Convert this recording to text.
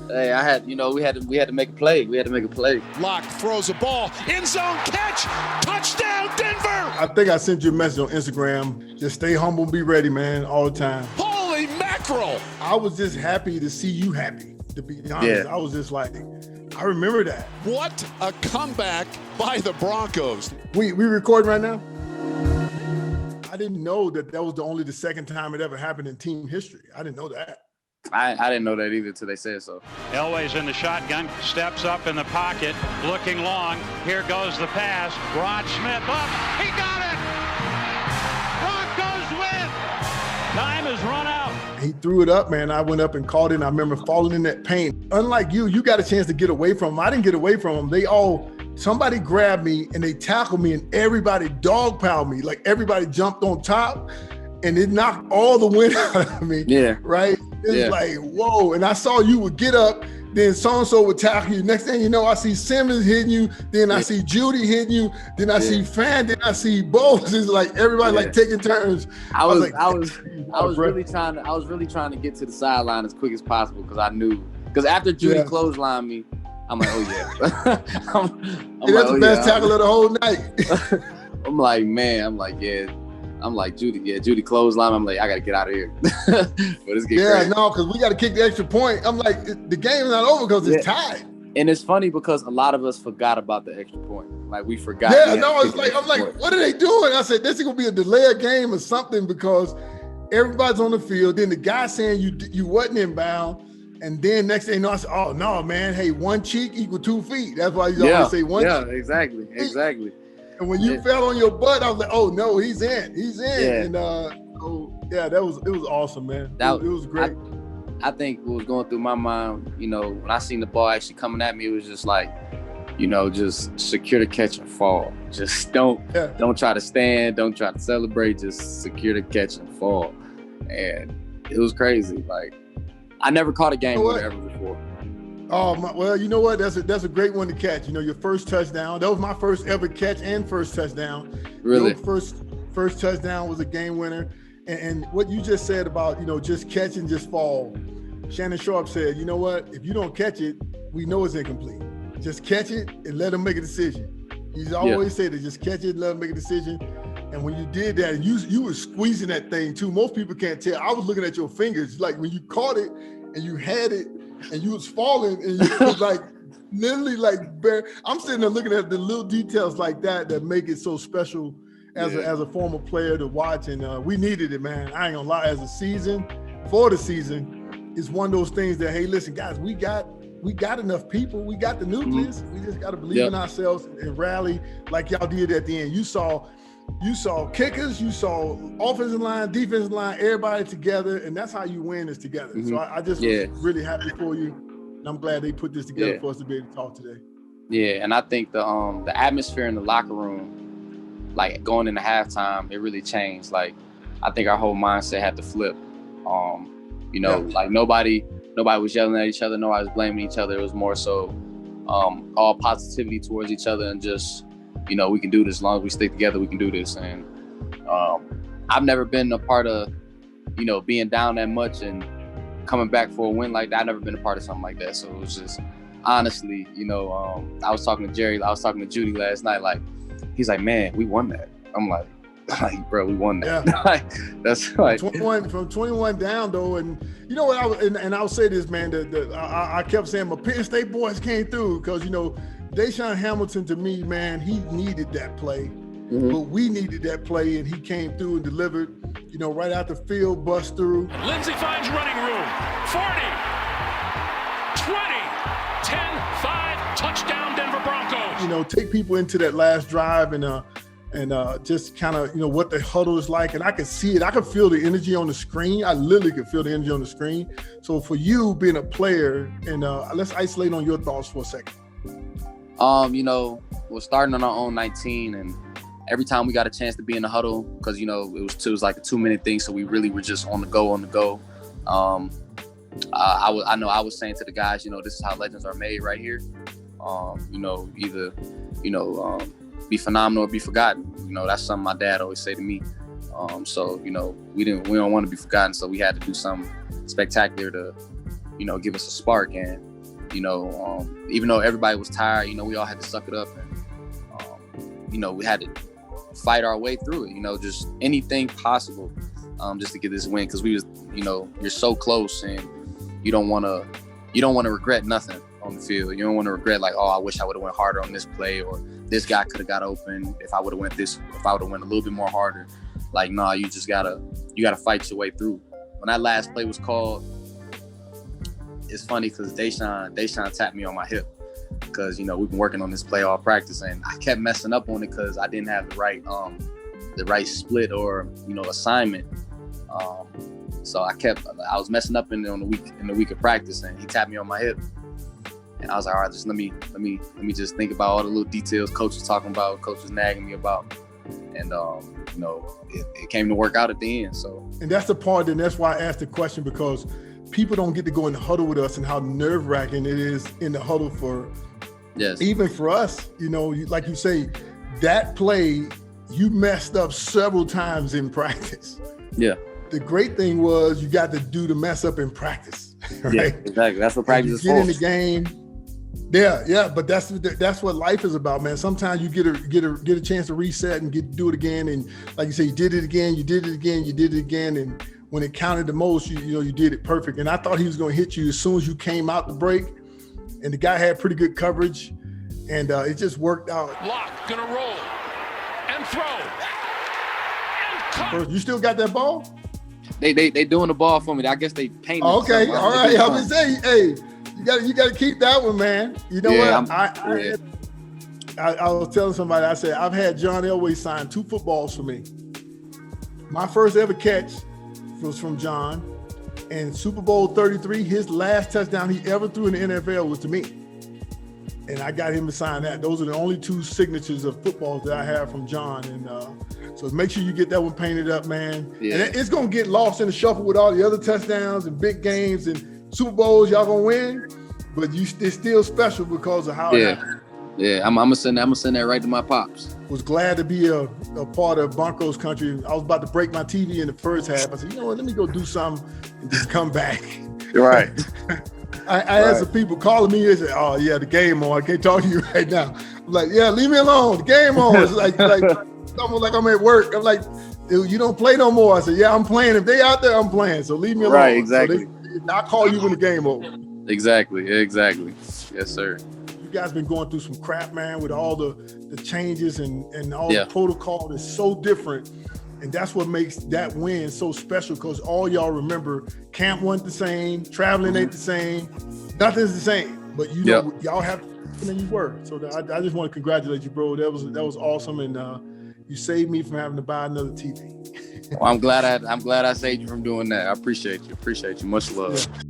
Hey, we had to make a play. We had to make a play. Locke throws a ball, end zone catch, touchdown Denver. I think I sent you a message on Instagram. Just stay humble and be ready, man, all the time. Holy mackerel. I was just happy to see you happy, to be honest. Yeah. I was just like, I remember that. What a comeback by the Broncos. We recording right now? I didn't know that was only the second time it ever happened in team history. I didn't know that. I didn't know that either until they said so. Elway's in the shotgun, steps up in the pocket, looking long. Here goes the pass. Rod Smith up. He got it! Broncos win! Time has run out. He threw it up, man. I went up and caught it, and I remember falling in that paint. Unlike you got a chance to get away from him. I didn't get away from him. Somebody grabbed me, and they tackled me, and everybody dogpiled me. Like, everybody jumped on top, and it knocked all the wind out of me. Yeah. Right? It's like, whoa. And I saw you would get up, then so-and-so would tackle you. Next thing you know, I see Simmons hitting you, then I see Judy hitting you, then I see Fan, then I see Bowles. It's like everybody like taking turns. I was really trying to get to the sideline as quick as possible because after Judy clotheslined me, I'm like, oh yeah. That's the best tackle of the whole night. I'm like, man, I'm like, Judy clothesline. I'm like, I got to get out of here. But it's getting crazy. No, because we got to kick the extra point. I'm like, the game's not over because it's tied. And it's funny because a lot of us forgot about the extra point. Like, we forgot. Yeah, no, it's like, I'm like, what are they doing? I said, this is going to be a delay of game or something because everybody's on the field. Then the guy saying you wasn't inbound. And then next thing you know, I said, oh, no, man. Hey, one cheek equal 2 feet. That's why you always say one cheek. Yeah, exactly. And when you fell on your butt, I was like, "Oh no, he's in." Yeah. And it was awesome, man. It was great. I think what was going through my mind, when I seen the ball actually coming at me, it was just like, just secure the catch and fall. Just don't try to stand, don't try to celebrate, just secure the catch and fall. And it was crazy. Like, I never caught a game winner ever before. Oh, well, you know what? That's a great one to catch. Your first touchdown. That was my first ever catch and first touchdown. Really? Your first touchdown was a game winner. And what you just said about, just catch and just fall. Shannon Sharp said, you know what? If you don't catch it, we know it's incomplete. Just catch it and let them make a decision. He's always said that, just catch it and let them make a decision. And when you did that, and you were squeezing that thing too. Most people can't tell. I was looking at your fingers. Like when you caught it and you had it, and you was falling, and you was like literally like bare. I'm sitting there looking at the little details like that make it so special as a former player to watch. And we needed it, man. I ain't gonna lie. For the season, it's one of those things that, hey, listen, guys, we got enough people. We got the nucleus. We just got to believe in ourselves and rally like y'all did at the end. You saw kickers, you saw offensive line, defensive line, everybody together, and that's how you win is together. Mm-hmm. So I just was really happy for you, and I'm glad they put this together for us to be able to talk today. Yeah, and I think the atmosphere in the locker room, like going into halftime, it really changed. Like, I think our whole mindset had to flip. Like nobody was yelling at each other, nobody was blaming each other. It was more so all positivity towards each other and just, we can do this. As long as we stick together, we can do this. And I've never been a part of, being down that much and coming back for a win like that. I've never been a part of something like that. So it was just, honestly, I was talking to Jerry, I was talking to Judy last night. Like, he's like, man, we won that. I'm like, bro, we won that. Yeah. That's like 21 down though, and you know what? I'll say this, man. I kept saying my Penn State boys came through because Deshaun Hamilton, to me, man, he needed that play, but we needed that play, and he came through and delivered. Right out the field, bust through. Lindsey finds running room. 40, 20, 10, 5, touchdown Denver Broncos. Take people into that last drive and just kind of, what the huddle is like. And I could see it. I could feel the energy on the screen. I literally could feel the energy on the screen. So for you being a player, and let's isolate on your thoughts for a second. We're starting on our own 19, and every time we got a chance to be in the huddle, because, it was like a 2-minute thing. So we really were just on the go. I was saying to the guys, this is how legends are made right here. Either, be phenomenal or be forgotten. That's something my dad always say to me. So we don't want to be forgotten. So we had to do something spectacular to, give us a spark. And even though everybody was tired, we all had to suck it up, and we had to fight our way through it. Just anything possible, just to get this win, because we was, you're so close, and you don't want to regret nothing on the field. You don't want to regret like, oh, I wish I would have went harder on this play, or this guy could have got open if I would have went a little bit more harder. Like, nah, you gotta fight your way through. When that last play was called, it's funny because Deshaun tapped me on my hip, because we've been working on this play all practice, and I kept messing up on it because I didn't have the right split or assignment. So I was messing up in the week of practice, and he tapped me on my hip, and I was like, all right, just let me just think about all the little details coach was talking about, coach was nagging me about, and it came to work out at the end. So, and that's the part, and that's why I asked the question, because people don't get to go in the huddle with us, and how nerve-wracking it is in the huddle for, yes, even for us. Like you say, that play you messed up several times in practice. Yeah. The great thing was you got to do the mess up in practice, right? Yeah, exactly. That's what practice is for. Get in the game. Yeah, but that's what life is about, man. Sometimes you get a chance to reset and do it again, and like you say, you did it again, and when it counted the most, you did it perfect. And I thought he was going to hit you as soon as you came out the break, and the guy had pretty good coverage, and it just worked out. Lock, gonna roll and throw and cut. You still got that ball? They doing the ball for me. I guess they painted. Oh, okay, all right. I was saying, hey, you got to keep that one, man. You know what? I was telling somebody, I said, I've had John Elway sign 2 footballs for me. My first ever catch was from John, and Super Bowl 33, his last touchdown he ever threw in the NFL was to me. And I got him to sign that. Those are the only 2 signatures of footballs that I have from John. And so make sure you get that one painted up, man. Yeah. And it's going to get lost in the shuffle with all the other touchdowns and big games and Super Bowls y'all going to win. But it's still special because of how it happened. Yeah, I'm gonna send that right to my pops. Was glad to be a part of Broncos country. I was about to break my TV in the first half. I said, you know what, let me go do something and just come back. Right. I had some people calling me and said, oh yeah, the game on. I can't talk to you right now. I'm like, yeah, leave me alone. The game on. It's like almost like I'm at work. I'm like, dude, you don't play no more. I said, yeah, I'm playing. If they out there, I'm playing. So leave me alone. Right, exactly. So I'll call you when the game over. Exactly. Yes, sir. You guys been going through some crap, man, with all the changes and all the protocol is so different. And that's what makes that win so special, because all y'all remember camp wasn't the same, traveling ain't the same, nothing's the same. But y'all have and you were. So I just want to congratulate you, bro. That was awesome, and you saved me from having to buy another TV. Well, I'm glad I saved you from doing that. I appreciate you. Much love. Yeah.